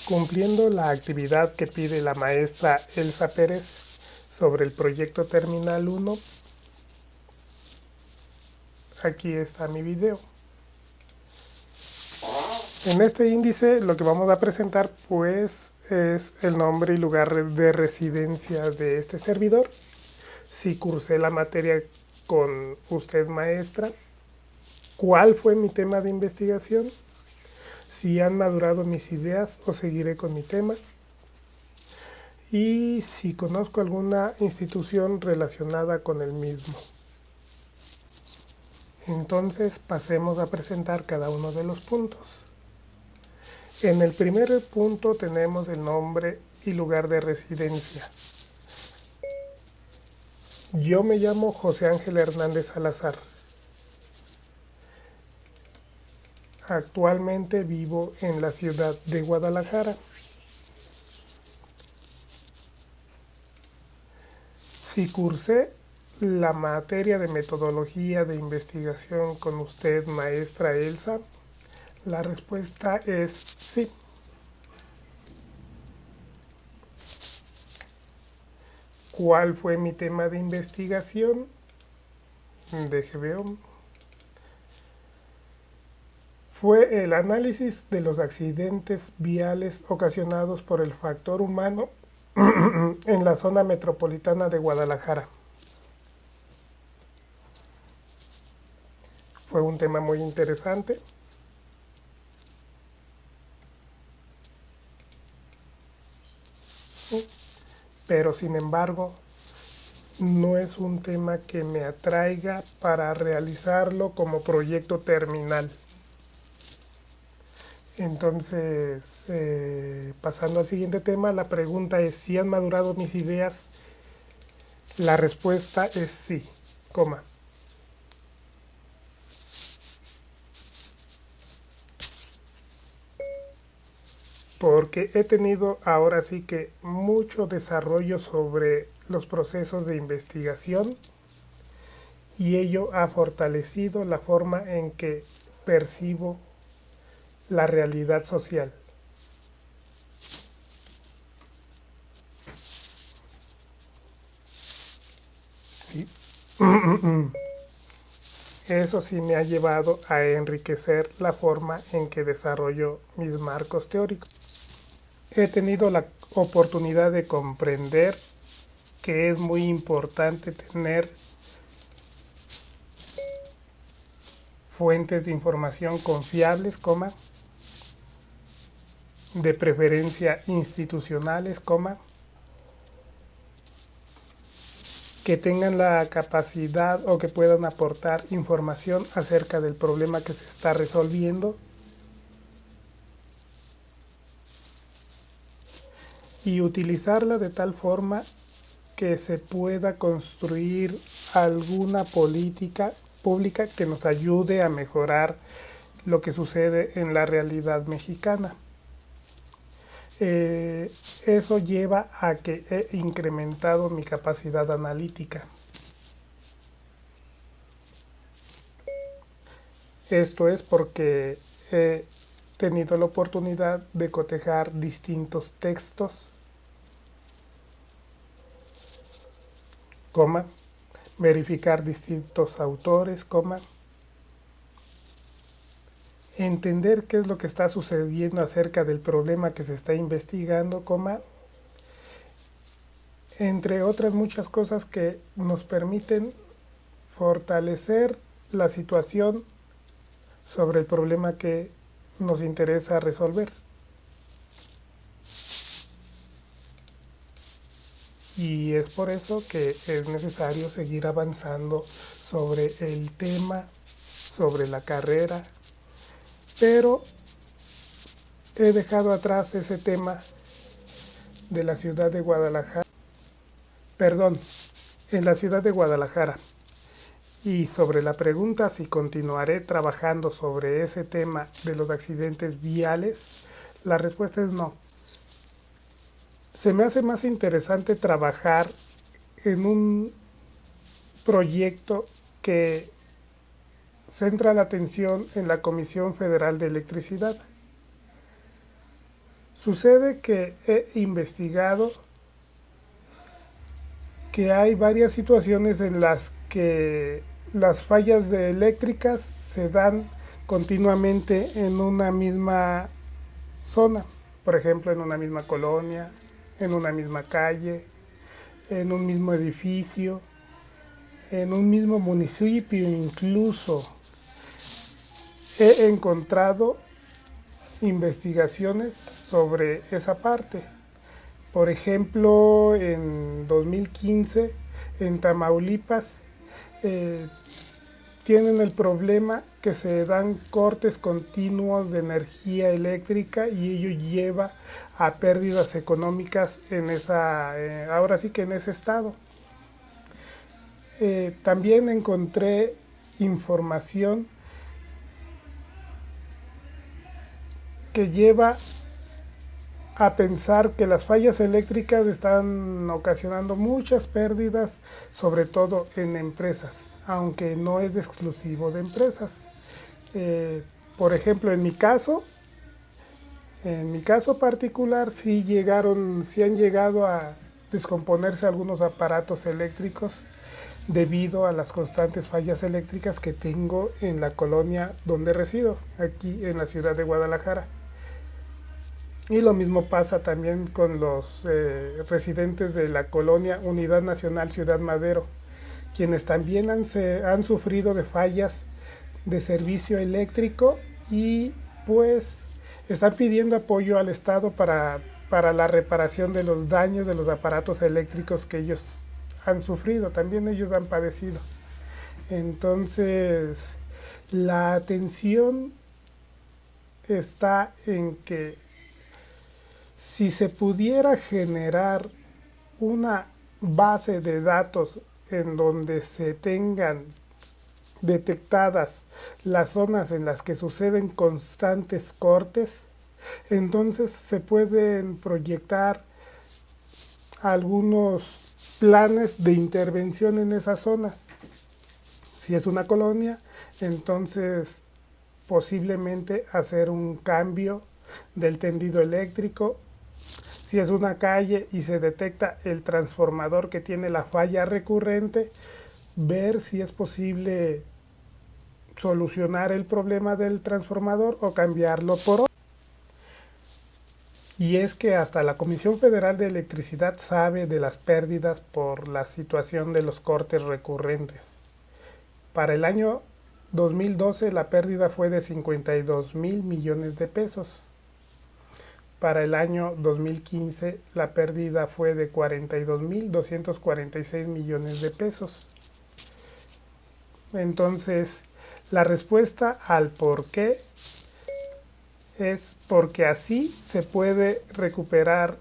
Cumpliendo la actividad que pide la maestra Elsa Pérez sobre el proyecto Terminal 1, aquí está mi video. En este índice lo que vamos a presentar pues es el nombre y lugar de residencia de este servidor, si cursé la materia con usted maestra, cuál fue mi tema de investigación, si han madurado mis ideas o seguiré con mi tema, y si conozco alguna institución relacionada con el mismo. Entonces pasemos a presentar cada uno de los puntos. En el primer punto tenemos el nombre y lugar de residencia. Yo me llamo José Ángel Hernández Salazar. Actualmente vivo en la ciudad de Guadalajara. Si cursé la materia de metodología de investigación con usted, maestra Elsa, la respuesta es sí. ¿Cuál fue mi tema de investigación? Deje ver. Fue el análisis de los accidentes viales ocasionados por el factor humano en la zona metropolitana de Guadalajara. Fue un tema muy interesante. Pero sin embargo, no es un tema que me atraiga para realizarlo como proyecto terminal. Entonces, pasando al siguiente tema, la pregunta es si han madurado mis ideas. La respuesta es sí, coma. Porque he tenido ahora sí que mucho desarrollo sobre los procesos de investigación y ello ha fortalecido la forma en que percibo la realidad social. ¿Sí? Eso sí me ha llevado a enriquecer la forma en que desarrollo mis marcos teóricos. He tenido la oportunidad de comprender que es muy importante tener fuentes de información confiables, de preferencia institucionales, que tengan la capacidad o que puedan aportar información acerca del problema que se está resolviendo y utilizarla de tal forma que se pueda construir alguna política pública que nos ayude a mejorar lo que sucede en la realidad mexicana. Eso lleva a que he incrementado mi capacidad analítica. Esto es porque he tenido la oportunidad de cotejar distintos textos, verificar distintos autores, entender qué es lo que está sucediendo acerca del problema que se está investigando, entre otras muchas cosas que nos permiten fortalecer la situación sobre el problema que nos interesa resolver. Y es por eso que es necesario seguir avanzando sobre el tema, sobre la carrera, pero he dejado atrás ese tema de la ciudad de Guadalajara, en la ciudad de Guadalajara. Y sobre la pregunta si continuaré trabajando sobre ese tema de los accidentes viales, la respuesta es no. Se me hace más interesante trabajar en un proyecto que centra la atención en la Comisión Federal de Electricidad. Sucede que he investigado que hay varias situaciones en las que las fallas eléctricas se dan continuamente en una misma zona, por ejemplo, en una misma colonia, en una misma calle, en un mismo edificio, en un mismo municipio incluso. He encontrado investigaciones sobre esa parte. Por ejemplo, en 2015, en Tamaulipas, eh, tienen el problema que se dan cortes continuos de energía eléctrica y ello lleva a pérdidas económicas en ahora sí que en ese estado. También encontré información que lleva a pensar que las fallas eléctricas están ocasionando muchas pérdidas, sobre todo en empresas, aunque no es exclusivo de empresas. Eh, por ejemplo, en mi caso particular, sí han llegado a descomponerse algunos aparatos eléctricos debido a las constantes fallas eléctricas que tengo en la colonia donde resido, aquí en la ciudad de Guadalajara. Y lo mismo pasa también con los residentes de la colonia Unidad Nacional Ciudad Madero, quienes también han sufrido de fallas de servicio eléctrico y pues están pidiendo apoyo al Estado para la reparación de los daños de los aparatos eléctricos que ellos han sufrido, también ellos han padecido. Entonces, la atención está en que si se pudiera generar una base de datos en donde se tengan detectadas las zonas en las que suceden constantes cortes, entonces se pueden proyectar algunos planes de intervención en esas zonas. Si es una colonia, entonces posiblemente hacer un cambio del tendido eléctrico. Si es una calle y se detecta el transformador que tiene la falla recurrente, ver si es posible solucionar el problema del transformador o cambiarlo por otro. Y es que hasta la Comisión Federal de Electricidad sabe de las pérdidas por la situación de los cortes recurrentes. Para el año 2012 la pérdida fue de 52,000 millones de pesos. Para el año 2015 la pérdida fue de 42,246 millones de pesos. Entonces, la respuesta al por qué es porque así se puede recuperar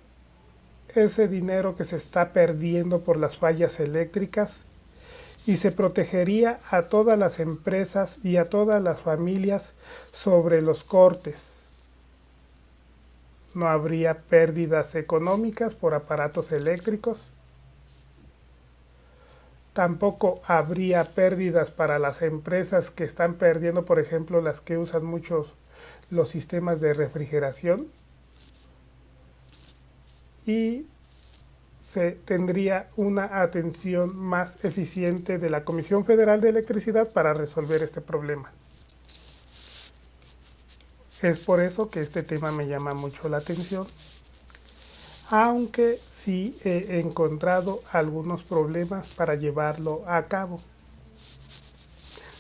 ese dinero que se está perdiendo por las fallas eléctricas y se protegería a todas las empresas y a todas las familias sobre los cortes. No habría pérdidas económicas por aparatos eléctricos. Tampoco habría pérdidas para las empresas que están perdiendo, por ejemplo, las que usan muchos los sistemas de refrigeración. Y se tendría una atención más eficiente de la Comisión Federal de Electricidad para resolver este problema. Es por eso que este tema me llama mucho la atención, aunque sí he encontrado algunos problemas para llevarlo a cabo.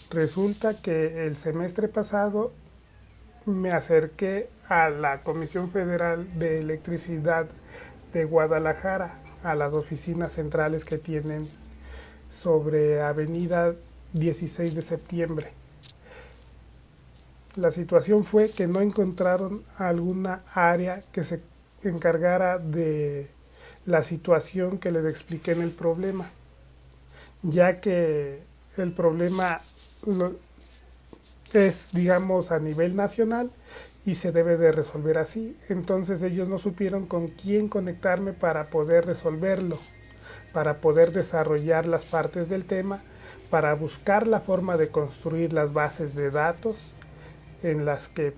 Resulta que el semestre pasado me acerqué a la Comisión Federal de Electricidad de Guadalajara, a las oficinas centrales que tienen sobre Avenida 16 de Septiembre. La situación fue que no encontraron alguna área que se encargara de la situación que les expliqué en el problema, ya que el problema es, digamos, a nivel nacional y se debe de resolver así. Entonces ellos no supieron con quién conectarme para poder resolverlo, para poder desarrollar las partes del tema, para buscar la forma de construir las bases de datos en las que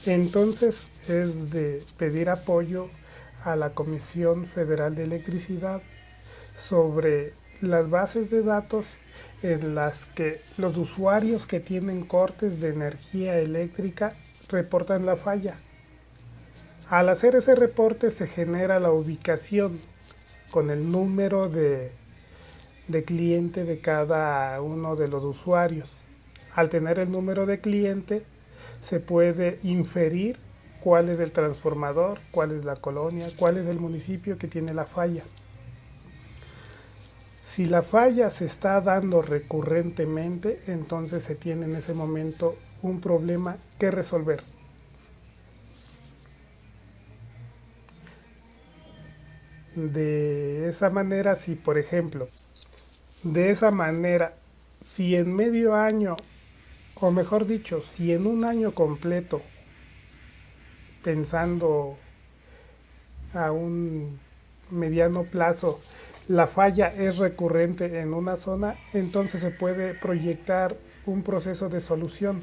Entonces es de pedir apoyo a la Comisión Federal de Electricidad sobre las bases de datos en las que los usuarios que tienen cortes de energía eléctrica reportan la falla. Al hacer ese reporte se genera la ubicación con el número de cliente de cada uno de los usuarios. Al tener el número de cliente se puede inferir cuál es el transformador, cuál es la colonia, cuál es el municipio que tiene la falla. Si la falla se está dando recurrentemente, entonces se tiene en ese momento un problema que resolver. De esa manera, si por ejemplo, si en medio año, o mejor dicho, si en un año completo, pensando a un mediano plazo, la falla es recurrente en una zona, entonces se puede proyectar un proceso de solución.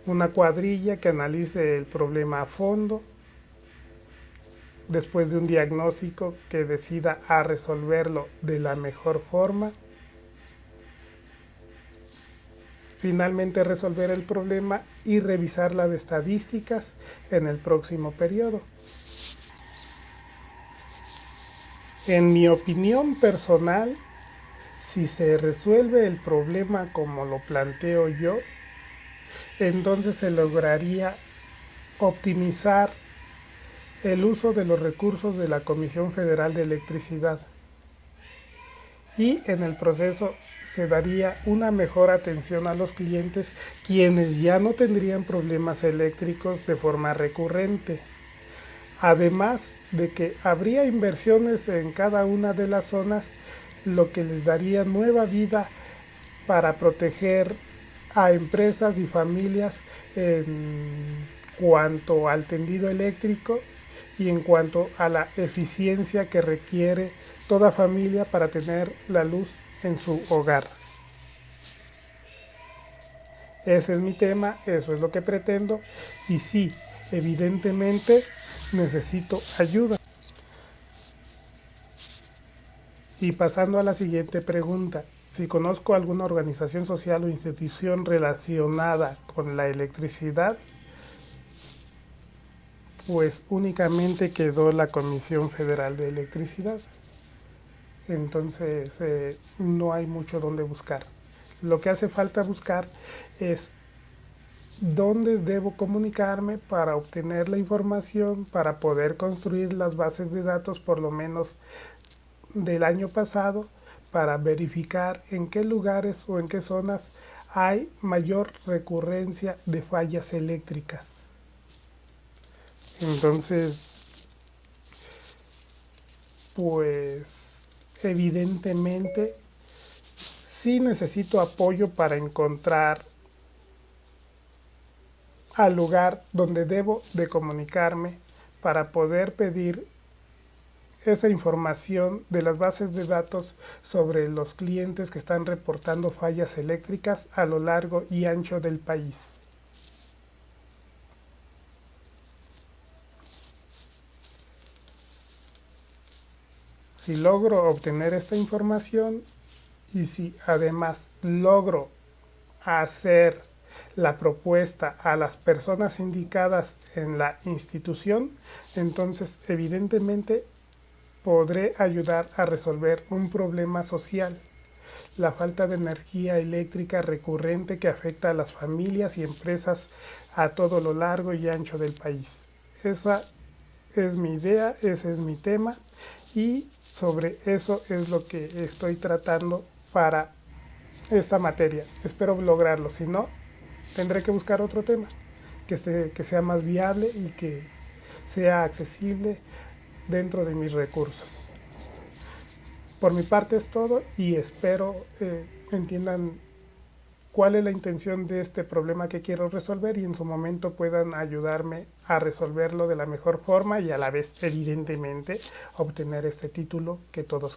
Una cuadrilla que analice el problema a fondo, después de un diagnóstico que decida a resolverlo de la mejor forma. Finalmente resolver el problema y revisar las estadísticas en el próximo periodo. En mi opinión personal, si se resuelve el problema como lo planteo yo, entonces se lograría optimizar el uso de los recursos de la Comisión Federal de Electricidad y en el proceso se daría una mejor atención a los clientes, quienes ya no tendrían problemas eléctricos de forma recurrente. Además de que habría inversiones en cada una de las zonas, lo que les daría nueva vida para proteger a empresas y familias en cuanto al tendido eléctrico y en cuanto a la eficiencia que requiere toda familia para tener la luz en su hogar. Ese es mi tema, eso es lo que pretendo y sí, evidentemente necesito ayuda. Y pasando a la siguiente pregunta, si conozco alguna organización social o institución relacionada con la electricidad, pues únicamente quedó la Comisión Federal de Electricidad. Entonces no hay mucho donde buscar. Lo que hace falta buscar es dónde debo comunicarme para obtener la información, para poder construir las bases de datos por lo menos del año pasado, para verificar en qué lugares o en qué zonas hay mayor recurrencia de fallas eléctricas. Entonces, pues evidentemente sí necesito apoyo para encontrar al lugar donde debo de comunicarme para poder pedir esa información de las bases de datos sobre los clientes que están reportando fallas eléctricas a lo largo y ancho del país. Si logro obtener esta información y si además logro hacer la propuesta a las personas indicadas en la institución, entonces evidentemente podré ayudar a resolver un problema social, la falta de energía eléctrica recurrente que afecta a las familias y empresas a todo lo largo y ancho del país. Esa es mi idea, ese es mi tema y sobre eso es lo que estoy tratando para esta materia. Espero lograrlo, si no, tendré que buscar otro tema que sea más viable y que sea accesible dentro de mis recursos. Por mi parte es todo y espero entiendan cuál es la intención de este problema que quiero resolver y en su momento puedan ayudarme a resolverlo de la mejor forma y a la vez evidentemente obtener este título que todos queremos.